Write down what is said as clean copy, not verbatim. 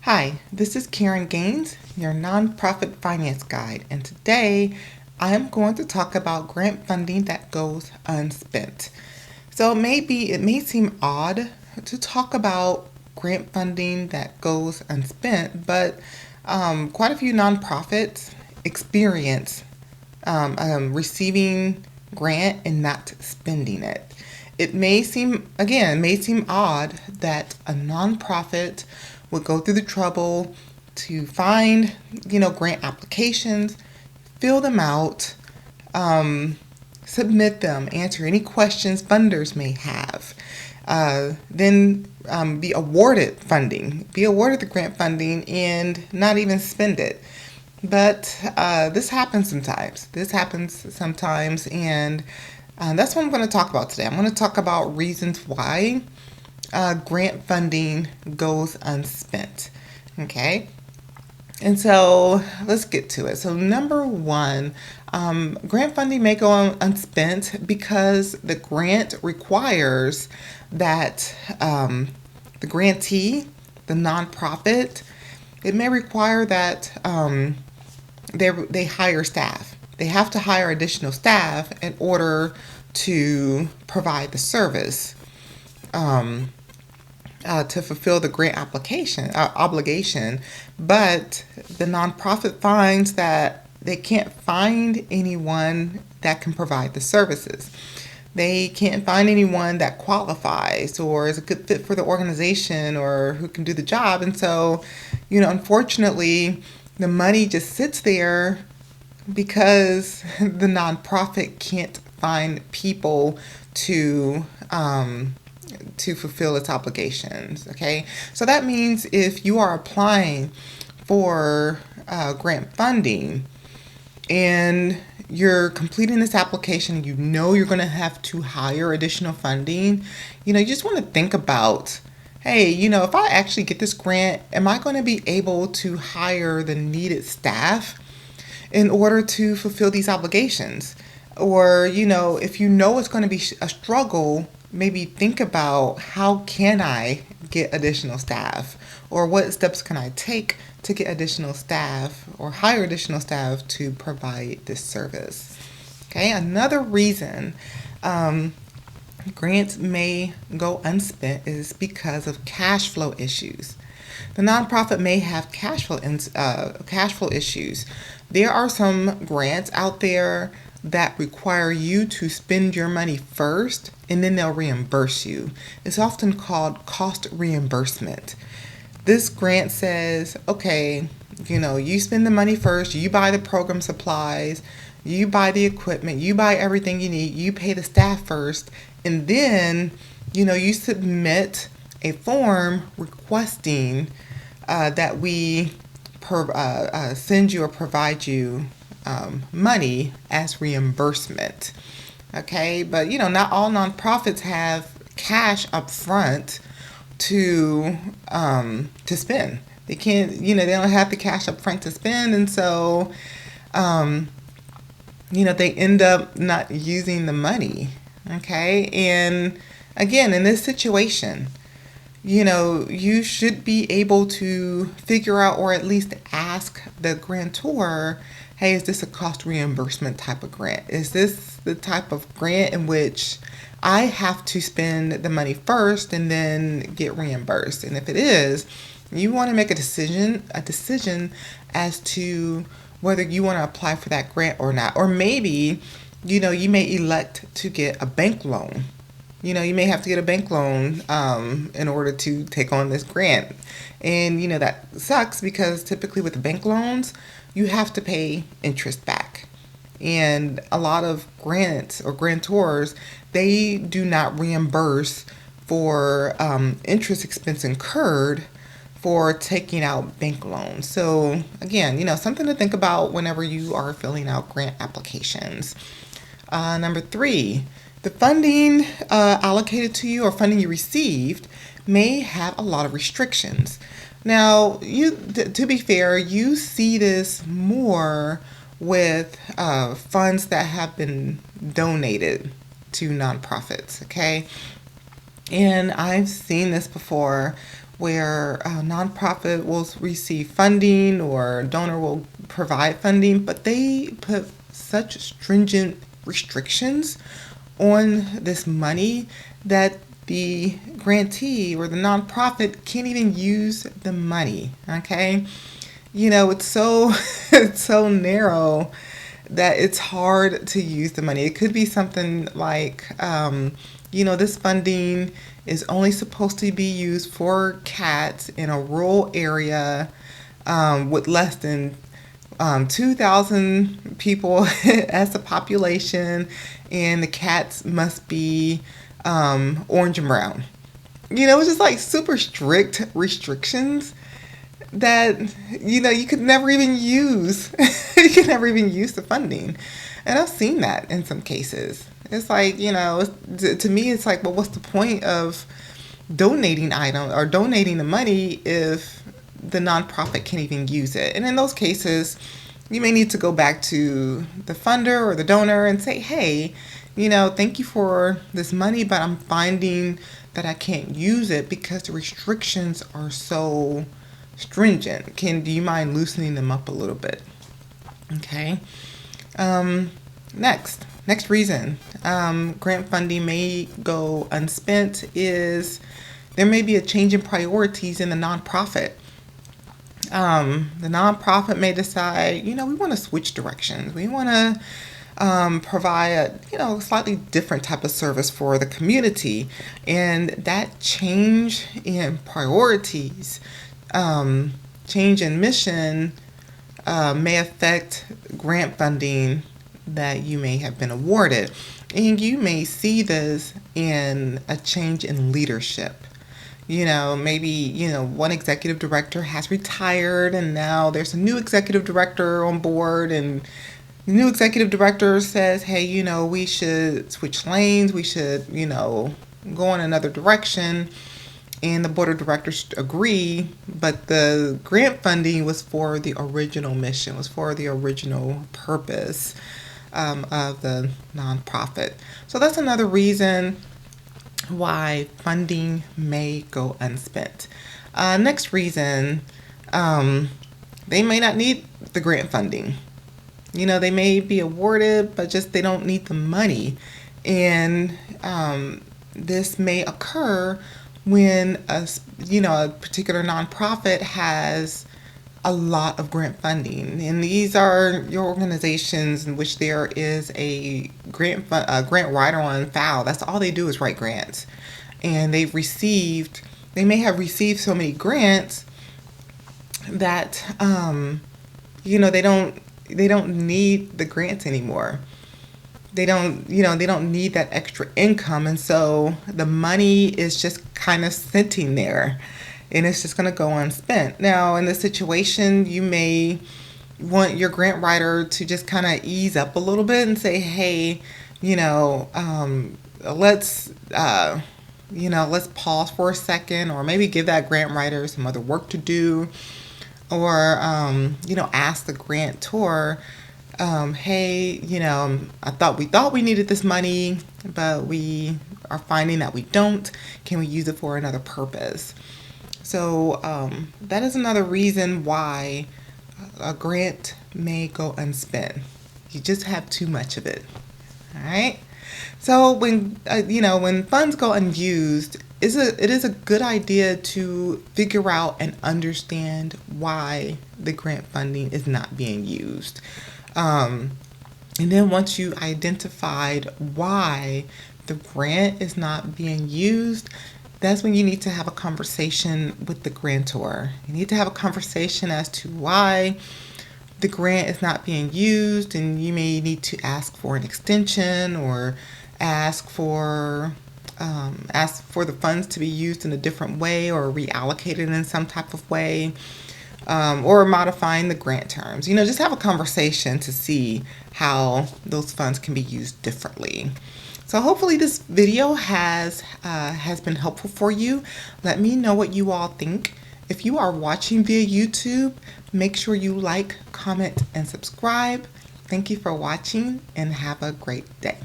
Hi, this is Karen Gaines, your nonprofit finance guide, and today I am going to talk about grant funding that goes unspent. So it may seem odd to talk about grant funding that goes unspent, but quite a few nonprofits experience receiving grant and not spending it. It may seem odd that a nonprofit would go through the trouble to find, grant applications, fill them out, submit them, answer any questions funders may have, then be awarded funding, be awarded the grant funding, and not even spend it. But this happens sometimes. And that's what I'm going to talk about today. I'm going to talk about reasons why grant funding goes unspent. Okay? And so let's get to it. So, number one, grant funding may go unspent because the grant requires that the grantee, the nonprofit, it may require that they hire staff. They have to hire additional staff in order to provide the service. To fulfill the grant application obligation, but the nonprofit finds that they can't find anyone that can provide the services. They can't find anyone that qualifies or is a good fit for the organization or who can do the job, and so, unfortunately, the money just sits there because the nonprofit can't find people to fulfill its obligations. Okay, so that means if you are applying for grant funding and you're completing this application, you're going to have to hire additional funding. You just want to think about, hey, if I actually get this grant, am I going to be able to hire the needed staff in order to fulfill these obligations? Or, if it's going to be a struggle, maybe think about, how can I get additional staff? Or what steps can I take to get additional staff or hire additional staff to provide this service? Okay, another reason grants may go unspent is because of cash flow issues. The nonprofit may have cash flow issues. There are some grants out there that require you to spend your money first and then they'll reimburse you. It's often called cost reimbursement. This grant says, okay, you spend the money first, you buy the program supplies, you buy the equipment, you buy everything you need, you pay the staff first, and then, you submit a form requesting that we send you or provide you money as reimbursement. Okay, but not all nonprofits have cash up front to spend. They can't, they don't have the cash up front to spend, and so they end up not using the money. Okay, and again, in this situation, you should be able to figure out, or at least ask the grantor, hey, is this a cost reimbursement type of grant? Is this the type of grant in which I have to spend the money first and then get reimbursed? And if it is, you want to make a decision as to whether you want to apply for that grant or not. Or maybe, you may elect to get a bank loan. You may have to get a bank loan in order to take on this grant. And, that sucks because typically with bank loans, you have to pay interest back. And a lot of grants or grantors, they do not reimburse for interest expense incurred for taking out bank loans. So again, something to think about whenever you are filling out grant applications. Number three, the funding allocated to you or funding you received may have a lot of restrictions. Now, to be fair, you see this more with funds that have been donated to nonprofits, okay? And I've seen this before where a nonprofit will receive funding or a donor will provide funding, but they put such stringent restrictions on this money that the grantee or the nonprofit can't even use the money. Okay, it's so it's so narrow that it's hard to use the money. It could be something like, this funding is only supposed to be used for cats in a rural area with less than 2,000 people as the population, and the cats must be orange and brown. It's just like super strict restrictions that you could never even use. You could never even use the funding, and I've seen that in some cases. It's like, to me, it's like, well, what's the point of donating item or donating the money if the nonprofit can't even use it? And in those cases, you may need to go back to the funder or the donor and say, hey, thank you for this money, but I'm finding that I can't use it because the restrictions are so stringent. Do you mind loosening them up a little bit? Okay. Next reason grant funding may go unspent is there may be a change in priorities in the nonprofit. The nonprofit may decide, we want to switch directions. We want to provide a slightly different type of service for the community, and that change in priorities, change in mission, may affect grant funding that you may have been awarded. And you may see this in a change in leadership. Maybe, one executive director has retired and now there's a new executive director on board, and the new executive director says, hey, we should switch lanes. We should, go in another direction. And the board of directors agree, but the grant funding was for the original mission, was for the original purpose of the nonprofit. So that's another reason why funding may go unspent. Next reason, they may not need the grant funding. They may be awarded, but just they don't need the money. And this may occur when a particular nonprofit has a lot of grant funding, and these are your organizations in which there is a grant writer on file. That's all they do is write grants, and they may have received so many grants that they don't need the grants anymore. They don't need that extra income, and so the money is just kind of sitting there, and it's just going to go unspent. Now, in this situation, you may want your grant writer to just kind of ease up a little bit and say, hey, let's pause for a second, or maybe give that grant writer some other work to do, or ask the grantor, hey, we thought we needed this money, but we are finding that we don't. Can we use it for another purpose? So that is another reason why a grant may go unspent. You just have too much of it. All right. So when funds go unused, it is a good idea to figure out and understand why the grant funding is not being used. And then once you identified why the grant is not being used, that's when you need to have a conversation with the grantor. You need to have a conversation as to why the grant is not being used, and you may need to ask for an extension, or ask for the funds to be used in a different way, or reallocated in some type of way, or modifying the grant terms. Just have a conversation to see how those funds can be used differently. So hopefully this video has been helpful for you. Let me know what you all think. If you are watching via YouTube, make sure you like, comment, and subscribe. Thank you for watching, and have a great day.